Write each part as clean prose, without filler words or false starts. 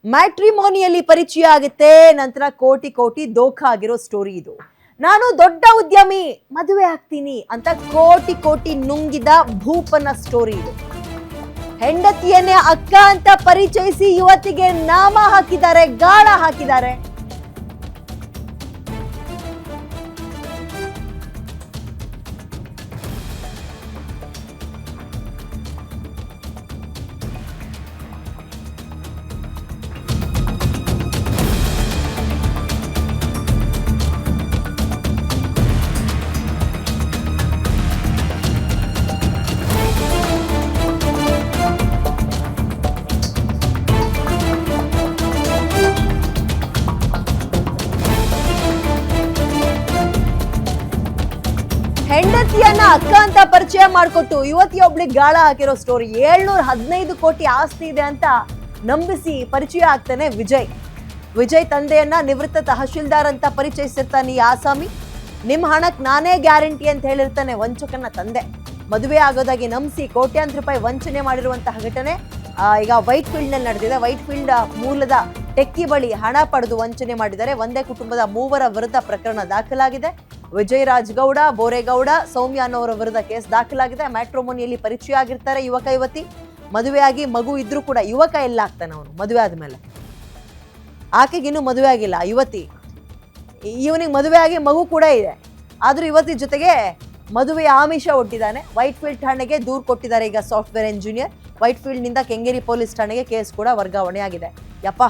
ಮ್ಯಾಟ್ರಿಮೋನಿಯಲ್ಲಿ ಪರಿಚಯ ಆಗುತ್ತೆ, ನಂತರ ಕೋಟಿ ಕೋಟಿ ದೋಖ ಆಗಿರೋ ಸ್ಟೋರಿ ಇದು. ನಾನು ದೊಡ್ಡ ಉದ್ಯಮಿ, ಮದುವೆ ಆಗ್ತೀನಿ ಅಂತ ಕೋಟಿ ಕೋಟಿ ನುಂಗಿದ ಭೂಪನ ಸ್ಟೋರಿ ಇದು. ಹೆಂಡತಿಯನ್ನೇ ಅಕ್ಕ ಅಂತ ಪರಿಚಯಿಸಿ ಯುವತಿಗೆ ನಾಮ ಹಾಕಿದ್ದಾರೆ, ಗಾಳ ಹಾಕಿದ್ದಾರೆ. ಹೆಂಡತಿಯನ್ನ ಅಕ್ಕ ಅಂತ ಪರಿಚಯ ಮಾಡಿಕೊಟ್ಟು ಯುವತಿಯೊಬ್ಳಿಗೆ ಗಾಳ ಹಾಕಿರೋ ಸ್ಟೋರಿ. 715 ಕೋಟಿ ಆಸ್ತಿ ಇದೆ ಅಂತ ನಂಬಿಸಿ ಪರಿಚಯ ಆಗ್ತಾನೆ ವಿಜಯ್. ವಿಜಯ್ ತಂದೆಯನ್ನ ನಿವೃತ್ತ ತಹಶೀಲ್ದಾರ್ ಅಂತ ಪರಿಚಯಿಸಿರ್ತಾನೆ ಈ ಆಸಾಮಿ. ನಿಮ್ ಹಣಕ್ ನಾನೇ ಗ್ಯಾರಂಟಿ ಅಂತ ಹೇಳಿರ್ತಾನೆ ವಂಚಕನ ತಂದೆ. ಮದುವೆ ಆಗೋದಾಗಿ ನಂಬಿಸಿ ಕೋಟ್ಯಾಂತರ ರೂಪಾಯಿ ವಂಚನೆ ಮಾಡಿರುವಂತಹ ಘಟನೆ ಈಗ ವೈಟ್ ಫೀಲ್ಡ್ ನಲ್ಲಿ ನಡೆದಿದೆ. ವೈಟ್ ಫೀಲ್ಡ್ ಮೂಲದ ಟೆಕ್ಕಿ ಬಳಿ ಹಣ ಪಡೆದು ವಂಚನೆ ಮಾಡಿದ್ದಾರೆ. ಒಂದೇ ಕುಟುಂಬದ 3 ವಿರುದ್ಧ ಪ್ರಕರಣ ದಾಖಲಾಗಿದೆ. ವಿಜಯ್ ರಾಜ್ ಗೌಡ, ಬೋರೇಗೌಡ, ಸೌಮ್ಯ ಅನ್ನೋರ ವಿರುದ್ಧ ಕೇಸ್ ದಾಖಲಾಗಿದೆ. ಮ್ಯಾಟ್ರಿಮೋನಿಯಲ್ಲಿ ಪರಿಚಯ ಆಗಿರ್ತಾರೆ ಯುವಕ ಯುವತಿ. ಮದುವೆಯಾಗಿ ಮಗು ಇದ್ರೂ ಕೂಡ ಯುವಕ ಎಲ್ಲ ಆಗ್ತಾನೆ ಅವನು ಮದುವೆ ಆದ್ಮೇಲೆ. ಆಕೆಗಿನ್ನೂ ಮದುವೆ ಆಗಿಲ್ಲ ಯುವತಿ. ಇವನಿಗೆ ಮದುವೆ ಆಗಿ ಮಗು ಕೂಡ ಇದೆ. ಆದ್ರೂ ಯುವತಿ ಜೊತೆಗೆ ಮದುವೆಯ ಆಮಿಷ ಒಡ್ಡಿದ್ದಾನೆ. ವೈಟ್ ಫೀಲ್ಡ್ ಠಾಣೆಗೆ ದೂರು ಕೊಟ್ಟಿದ್ದಾರೆ ಈಗ ಸಾಫ್ಟ್ವೇರ್ ಇಂಜಿನಿಯರ್. ವೈಟ್ ಫೀಲ್ಡ್ ನಿಂದ ಕೆಂಗೇರಿ ಪೊಲೀಸ್ ಠಾಣೆಗೆ ಕೇಸ್ ಕೂಡ ವರ್ಗಾವಣೆ ಆಗಿದೆ. ಯಪ್ಪ,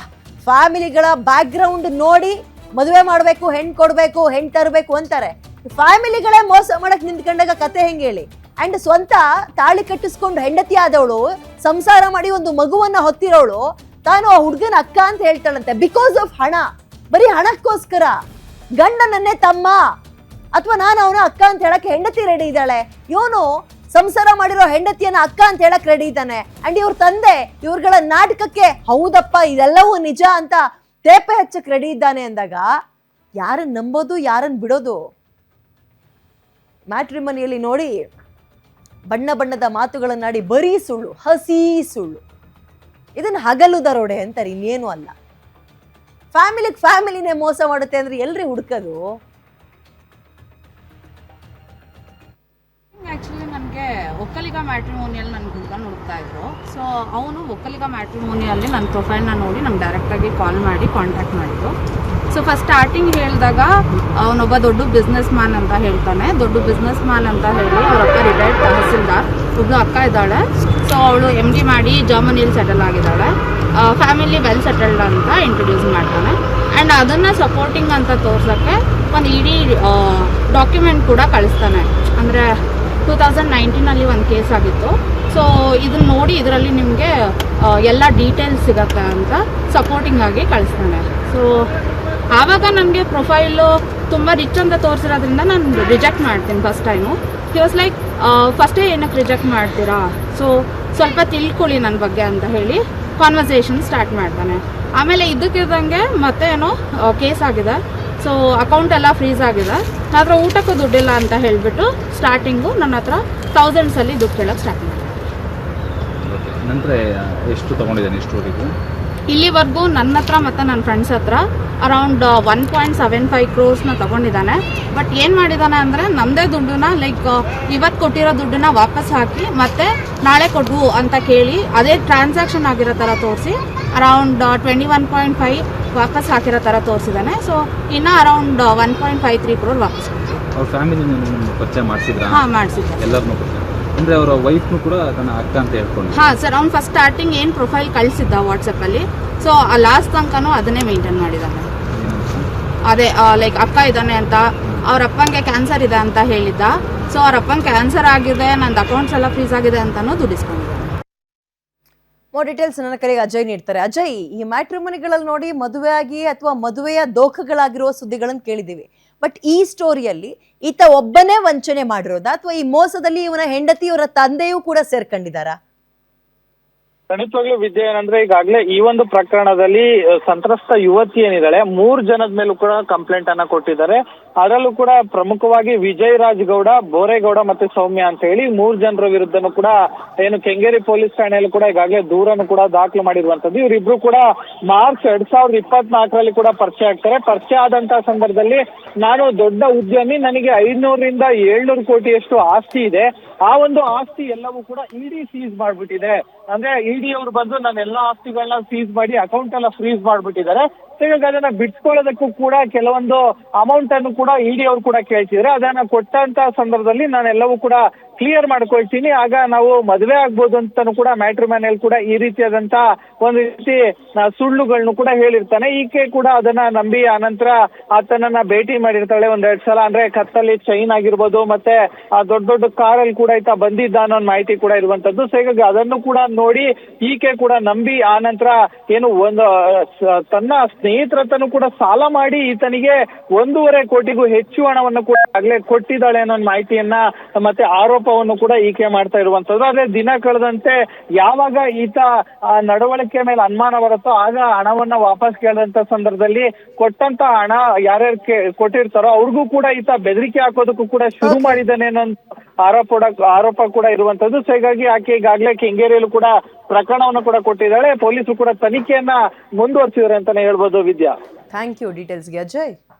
ಫ್ಯಾಮಿಲಿಗಳ ಬ್ಯಾಕ್ ಗ್ರೌಂಡ್ ನೋಡಿ ಮದುವೆ ಮಾಡ್ಬೇಕು, ಹೆಣ್ ಕೊಡ್ಬೇಕು, ಹೆಣ್ ತರಬೇಕು ಅಂತಾರೆ. ಫ್ಯಾಮಿಲಿಗಳೇ ಮೋಸ ಮಾಡಕ್ ನಿಂತ್ಕೊಂಡಾಗ ಕತೆ ಹೆಂಗೆ ಹೇಳಿ? ಅಂಡ್ ಸ್ವಂತ ತಾಳಿ ಕಟ್ಟಿಸ್ಕೊಂಡು ಹೆಂಡತಿ ಆದವಳು, ಸಂಸಾರ ಮಾಡಿ ಒಂದು ಮಗುವನ್ನ ಹೊತ್ತಿರೋಳು, ತಾನು ಆ ಹುಡುಗನ ಅಕ್ಕ ಅಂತ ಹೇಳ್ತಾಳಂತೆ. ಬಿಕಾಸ್ ಆಫ್ ಹಣ, ಬರೀ ಹಣಕ್ಕೋಸ್ಕರ. ಗಂಡನನ್ನೇ ತಮ್ಮ ಅಥವಾ ನಾನು ಅವನ ಅಕ್ಕ ಅಂತ ಹೇಳಕ್ ಹೆಂಡತಿ ರೆಡಿ ಇದ್ದಾಳೆ. ಇವನು ಸಂಸಾರ ಮಾಡಿರೋ ಹೆಂಡತಿಯನ್ನ ಅಕ್ಕ ಅಂತ ಹೇಳಕ್ ರೆಡಿ ಇದ್ದಾನೆ. ಅಂಡ್ ಇವ್ರ ತಂದೆ ಇವ್ರಗಳ ನಾಟಕಕ್ಕೆ ಹೌದಪ್ಪ ಇದೆಲ್ಲವೂ ನಿಜ ಅಂತ ತೇಪೆ ಹಚ್ಚಕ್ ರೆಡಿ ಇದ್ದಾನೆ ಅಂದಾಗ ಯಾರನ್ನ ನಂಬೋದು, ಯಾರನ್ನ ಬಿಡೋದು? ಮ್ಯಾಟ್ರಿಮೋನಿಯಲ್ಲಿ ನೋಡಿ ಬಣ್ಣ ಬಣ್ಣದ ಮಾತುಗಳನ್ನಾಡಿ ಬರೀ ಸುಳ್ಳು, ಹಸಿ ಸುಳ್ಳು. ಇದನ್ನ ಹಗಲು ದರೋಡೆ ಅಂತಾರೆ, ಇನ್ನೇನು ಅಲ್ಲ. ಫ್ಯಾಮಿಲಿನೇ ಮೋಸ ಮಾಡುತ್ತೆ ಅಂದ್ರೆ ಎಲ್ರಿ ಹುಡುಕದು? ಆ್ಯಕ್ಚುಲಿ ನನಗೆ ಒಕ್ಕಲಿಗ ಮ್ಯಾಟ್ರಿಮೋನಿಯಲ್ಲಿ ನನ್ನ ಹುಡುಗನ ಹುಡುಕ್ತಾ ಇದ್ರು. ಸೊ ಅವನು ಒಕ್ಕಲಿಗ ಮ್ಯಾಟ್ರಿಮೋನಿಯಲ್ಲಿ ನನ್ನ ಪ್ರೊಫೈಲ್ನ ನೋಡಿ ನಂಗೆ ಡೈರೆಕ್ಟಾಗಿ ಕಾಲ್ ಮಾಡಿ ಕಾಂಟ್ಯಾಕ್ಟ್ ಮಾಡಿದ್ರು. ಸೊ ಫಸ್ಟ್ ಸ್ಟಾರ್ಟಿಂಗ್ ಹೇಳಿದಾಗ ಅವನೊಬ್ಬ ದೊಡ್ಡ ಬಿಸ್ನೆಸ್ ಮ್ಯಾನ್ ಅಂತ ಹೇಳ್ತಾನೆ. ದೊಡ್ಡ ಬಿಸ್ನೆಸ್ ಮ್ಯಾನ್ ಅಂತ ಹೇಳಿ ಅವರಪ್ಪ ರಿಟೈರ್ಡ್ ತಹಸೀಲ್ದಾರ್, ಒಬ್ಬಳು ಅಕ್ಕ ಇದ್ದಾಳೆ. ಸೊ ಅವಳು MD ಮಾಡಿ ಜರ್ಮನಿಯಲ್ಲಿ ಸೆಟಲ್ ಆಗಿದ್ದಾಳೆ. ಫ್ಯಾಮಿಲಿ ವೆಲ್ ಸೆಟಲ್ಡ್ ಅಂತ ಇಂಟ್ರೊಡ್ಯೂಸ್ ಮಾಡ್ತಾನೆ. ಆ್ಯಂಡ್ ಅದನ್ನು ಸಪೋರ್ಟಿಂಗ್ ಅಂತ ತೋರ್ಸೋಕ್ಕೆ ಒಂದು ಇಡೀ ಡಾಕ್ಯುಮೆಂಟ್ ಕೂಡ ಕಳಿಸ್ತಾನೆ. ಅಂದರೆ 2019 ಒಂದು ಕೇಸ್ ಆಗಿತ್ತು. ಸೊ ಇದನ್ನ ನೋಡಿ ಇದರಲ್ಲಿ ನಿಮಗೆ ಎಲ್ಲ ಡೀಟೇಲ್ಸ್ ಸಿಗತ್ತೆ ಅಂತ ಸಪೋರ್ಟಿಂಗ್ ಆಗಿ ಕಳಿಸ್ತಾನೆ. ಸೊ ಆವಾಗ ನನಗೆ ಪ್ರೊಫೈಲು ತುಂಬ ರಿಚ್ ಅಂತ ತೋರಿಸಿರೋದ್ರಿಂದ ನಾನು ರಿಜೆಕ್ಟ್ ಮಾಡ್ತೀನಿ first time. He was like, ಫಸ್ಟೇ ಏನಕ್ಕೆ ರಿಜೆಕ್ಟ್ ಮಾಡ್ತೀರಾ, ಸೊ ಸ್ವಲ್ಪ ತಿಳ್ಕೊಳ್ಳಿ ನನ್ನ ಬಗ್ಗೆ ಅಂತ ಹೇಳಿ ಕಾನ್ವರ್ಸೇಷನ್ ಸ್ಟಾರ್ಟ್ ಮಾಡ್ತಾನೆ. ಆಮೇಲೆ ಇದ್ದಕ್ಕಿದ್ದಂಗೆ ಮತ್ತೆ ಏನೋ ಕೇಸ್ ಆಗಿದೆ. ಸೊ ಅಕೌಂಟ್ ಎಲ್ಲ ಫ್ರೀಸ್ ಆಗಿದೆ. ನನ್ನ ಹತ್ರ ಊಟಕ್ಕೂ ದುಡ್ಡಿಲ್ಲ ಅಂತ ಹೇಳಿಬಿಟ್ಟು ಸ್ಟಾರ್ಟಿಂಗು ನನ್ನ ಹತ್ರ ಥೌಸಂಡ್ಸಲ್ಲಿ ದುಡ್ಡು ಕೇಳೋಕ್ಕೆ ಸ್ಟಾರ್ಟ್ ಮಾಡಿದೆ. ನಂತರ ಎಷ್ಟು ತೊಗೊಂಡಿದ್ದಾನೆ ಸ್ಟೋರಿಗೆ? ಇಲ್ಲಿವರೆಗೂ ನನ್ನ ಹತ್ರ ಮತ್ತು ನನ್ನ ಫ್ರೆಂಡ್ಸ್ ಹತ್ರ ಅರೌಂಡ್ 1.75 crores ತೊಗೊಂಡಿದ್ದಾನೆ. ಬಟ್ ಏನು ಮಾಡಿದ್ದಾನೆ ಅಂದರೆ ನಮ್ಮದೇ ದುಡ್ಡನ್ನ ಲೈಕ್ ಇವತ್ತು ಕೊಟ್ಟಿರೋ ದುಡ್ಡನ್ನ ವಾಪಸ್ ಹಾಕಿ ಮತ್ತೆ ನಾಳೆ ಕೊಡು ಅಂತ ಕೇಳಿ ಅದೇ ಟ್ರಾನ್ಸಾಕ್ಷನ್ ಆಗಿರೋ ಥರ ತೋರಿಸಿ ಅರೌಂಡ್ 21.5 ವಾಪಸ್ ಹಾಕಿರೋ ಥರ ತೋರಿಸಿದ್ದಾನೆ. ಸೊ ಇನ್ನು ಅರೌಂಡ್ 1.53 crore ವಾಪಸ್. ಅವ್ರ ಫ್ಯಾಮಿಲಿ ಪರಿಚಯ ಮಾಡಿಸಿದ್ರ? ಹಾಂ, ಮಾಡಿಸಿದ್ದೆ. ಎಲ್ಲರನ್ನೂ ಪರಿಚಯ ಅಂದರೆ ಅವರ ವೈಫ್ನು ಕೂಡ ತನ್ನ ಅಕ್ಕ ಅಂತ ಹೇಳ್ಕೊಂಡು? ಹಾಂ ಸರ್, ಅವ್ನು ಫಸ್ಟ್ ಸ್ಟಾರ್ಟಿಂಗ್ ಏನು ಪ್ರೊಫೈಲ್ ಕಳಿಸಿದ್ದ ವಾಟ್ಸಪ್ಪಲ್ಲಿ, ಸೊ ಆ ಲಾಸ್ಟ್ ತನಕನೂ ಅದನ್ನೇ ಮೇಂಟೈನ್ ಮಾಡಿದ್ದಾನೆ. ಅದೇ ಲೈಕ್ ಅಕ್ಕ ಇದ್ದಾನೆ ಅಂತ, ಅವ್ರ ಅಪ್ಪಂಗೆ ಕ್ಯಾನ್ಸರ್ ಇದೆ ಅಂತ ಹೇಳಿದ್ದ. ಸೊ ಅವ್ರ ಅಪ್ಪಂಗೆ ಕ್ಯಾನ್ಸರ್ ಆಗಿದೆ, ನಂದು ಅಕೌಂಟ್ಸ್ ಎಲ್ಲ ಫ್ರೀಸ್ ಆಗಿದೆ ಅಂತಲೂ ದುಡಿಸ್ಕೊಂಡಿದ್ದೆ. ಮೋರ್ ಡೀಟೇಲ್ಸ್ ನನ್ನ ಕಡೆಗೆ ಅಜಯ್ ನೀಡ್ತಾರೆ. ಅಜಯ್, ಈ ಮ್ಯಾಟ್ರಿಮೋನಿಗಳಲ್ಲಿ ನೋಡಿ ಮದುವೆ ಆಗಿ ಅಥವಾ ಮದುವೆಯ ದೋಖಗಳಾಗಿರುವ ಸುದ್ದಿಗಳನ್ನು ಕೇಳಿದ್ದೀವಿ. ಬಟ್ ಈ ಸ್ಟೋರಿಯಲ್ಲಿ ಈತ ಒಬ್ಬನೇ ವಂಚನೆ ಮಾಡಿರೋದಾ ಅಥವಾ ಈ ಮೋಸದಲ್ಲಿ ಇವನ ಹೆಂಡತಿ ಇವರ ತಂದೆಯೂ ಕೂಡ ಸೇರ್ಕೊಂಡಿದ್ದಾರಾ? ಖಂಡಿತವಾಗ್ಲೂ ವಿದ್ಯೆ ಏನಂದ್ರೆ ಈಗಾಗಲೇ ಈ ಒಂದು ಪ್ರಕರಣದಲ್ಲಿ ಸಂತ್ರಸ್ತ ಯುವತಿ ಏನಿದ್ದಾಳೆ 3 ಜನದ ಮೇಲೂ ಕೂಡ ಕಂಪ್ಲೇಂಟ್ ಅನ್ನ ಕೊಟ್ಟಿದ್ದಾರೆ. ಅದರಲ್ಲೂ ಕೂಡ ಪ್ರಮುಖವಾಗಿ ವಿಜಯ್ ರಾಜ್ ಗೌಡ, ಬೋರೇಗೌಡ ಮತ್ತೆ ಸೌಮ್ಯ ಅಂತ ಹೇಳಿ 3 ಜನರ ವಿರುದ್ಧನೂ ಕೂಡ ಏನು ಕೆಂಗೇರಿ ಪೊಲೀಸ್ ಠಾಣೆಯಲ್ಲಿ ಕೂಡ ಈಗಾಗಲೇ ದೂರನ್ನು ಕೂಡ ದಾಖಲು ಮಾಡಿರುವಂತದ್ದು. ಇವರಿಬ್ರು ಕೂಡ ಮಾರ್ಚ್ 2024ರಲ್ಲಿ ಕೂಡ ಪರಿಚಯ ಆಗ್ತಾರೆ. ಪರಿಚಯ ಆದಂತಹ ಸಂದರ್ಭದಲ್ಲಿ ನಾನು ದೊಡ್ಡ ಉದ್ಯಮಿ, ನನಗೆ 500ರಿಂದ 700 ಕೋಟಿಯಷ್ಟು ಆಸ್ತಿ ಇದೆ, ಆ ಒಂದು ಆಸ್ತಿ ಎಲ್ಲವೂ ಕೂಡ ಇಡಿ ಸೀಸ್ ಮಾಡ್ಬಿಟ್ಟಿದೆ. ಅಂದ್ರೆ ಇಡಿ ಅವರು ಬಂದು ನನ್ನ ಎಲ್ಲಾ ಆಸ್ತಿಗಳನ್ನ ಸೀಸ್ ಮಾಡಿ ಅಕೌಂಟ್ ಎಲ್ಲ ಫ್ರೀಸ್ ಮಾಡ್ಬಿಟ್ಟಿದ್ದಾರೆ. ಹೀಗಾಗಿ ಅದನ್ನ ಬಿಡ್ಸ್ಕೊಳ್ಳೋದಕ್ಕೂ ಕೂಡ ಕೆಲವೊಂದು ಅಮೌಂಟ್ ಅನ್ನು ಕೂಡ ಇಡಿ ಅವರು ಕೂಡ ಕೇಳ್ತಿದ್ರೆ, ಅದನ್ನ ಕೊಟ್ಟಂತ ಸಂದರ್ಭದಲ್ಲಿ ನಾನೆಲ್ಲವೂ ಕೂಡ ಕ್ಲಿಯರ್ ಮಾಡ್ಕೊಳ್ತೀನಿ, ಆಗ ನಾವು ಮದುವೆ ಆಗ್ಬೋದು ಅಂತಾನು ಕೂಡ ಮ್ಯಾಟ್ರಿಮೋನಿಯಲ್ಲಿ ಕೂಡ ಈ ರೀತಿಯಾದಂತ ಒಂದು ರೀತಿ ಸುಳ್ಳುಗಳನ್ನು ಕೂಡ ಹೇಳಿರ್ತಾನೆ. ಈಕೆ ಕೂಡ ಅದನ್ನ ನಂಬಿ ಆನಂತರ ಆತನನ್ನ ಭೇಟಿ ಮಾಡಿರ್ತಾಳೆ 1-2 ಸಲ. ಅಂದ್ರೆ ಕತ್ತಲ್ಲಿ ಚೈನ್ ಆಗಿರ್ಬೋದು, ಮತ್ತೆ ಆ ದೊಡ್ಡ ದೊಡ್ಡ ಕಾರಲ್ಲಿ ಕೂಡ ಈತ ಬಂದಿದ್ದ ಅನ್ನೋ ಮಾಹಿತಿ ಕೂಡ ಇರುವಂತದ್ದು. ಸೊ ಹೀಗಾಗಿ ಅದನ್ನು ಕೂಡ ನೋಡಿ ಈಕೆ ಕೂಡ ನಂಬಿ ಆನಂತರ ಏನು ಒಂದು ತನ್ನ ಸ್ನೇಹಿತರತನು ಕೂಡ ಸಾಲ ಮಾಡಿ ಈತನಿಗೆ 1.5 ಕೋಟಿಗೂ ಹೆಚ್ಚು ಹಣವನ್ನು ಕೂಡ ಆಗ್ಲೇ ಕೊಟ್ಟಿದ್ದಾಳೆ ಅನ್ನೋ ಮಾಹಿತಿಯನ್ನ ಮತ್ತೆ ಆರೋಪವನ್ನು ಕೂಡ ಈಕೆ ಮಾಡ್ತಾ ಇರುವಂತದ್ದು. ಅದೇ ದಿನ ಕಳೆದಂತೆ ಯಾವಾಗ ಈತ ನಡವಳಿಕೆ ಮೇಲೆ ಅನುಮಾನ ಬರುತ್ತೋ ಆಗ ಹಣವನ್ನ ವಾಪಸ್ ಕೇಳಿದಂತ ಸಂದರ್ಭದಲ್ಲಿ ಕೊಟ್ಟಂತ ಹಣ ಯಾರ್ಯಾರು ಕೊಟ್ಟಿರ್ತಾರೋ ಅವ್ರಿಗೂ ಕೂಡ ಈತ ಬೆದರಿಕೆ ಹಾಕೋದಕ್ಕೂ ಕೂಡ ಶುರು ಮಾಡಿದ್ದಾನೆ ಅನ್ನೋ ಆರೋಪ ಕೂಡ ಇರುವಂತದ್ದು. ಸೊ ಹೀಗಾಗಿ ಆಕೆ ಈಗಾಗಲೇ ಕೆಂಗೇರಿಯಲ್ಲೂ ಕೂಡ ಪ್ರಕರಣವನ್ನು ಕೂಡ ಕೊಟ್ಟಿದ್ದಾಳೆ. ಪೊಲೀಸರು ಕೂಡ ತನಿಖೆಯನ್ನ ಮುಂದುವರಿಸಿದ್ದಾರೆ ಅಂತಾನೆ ಹೇಳ್ಬೋದು ವಿದ್ಯಾ. ಥ್ಯಾಂಕ್ ಯು ಡೀಟೇಲ್ಸ್ಗೆ ಅಜಯ್.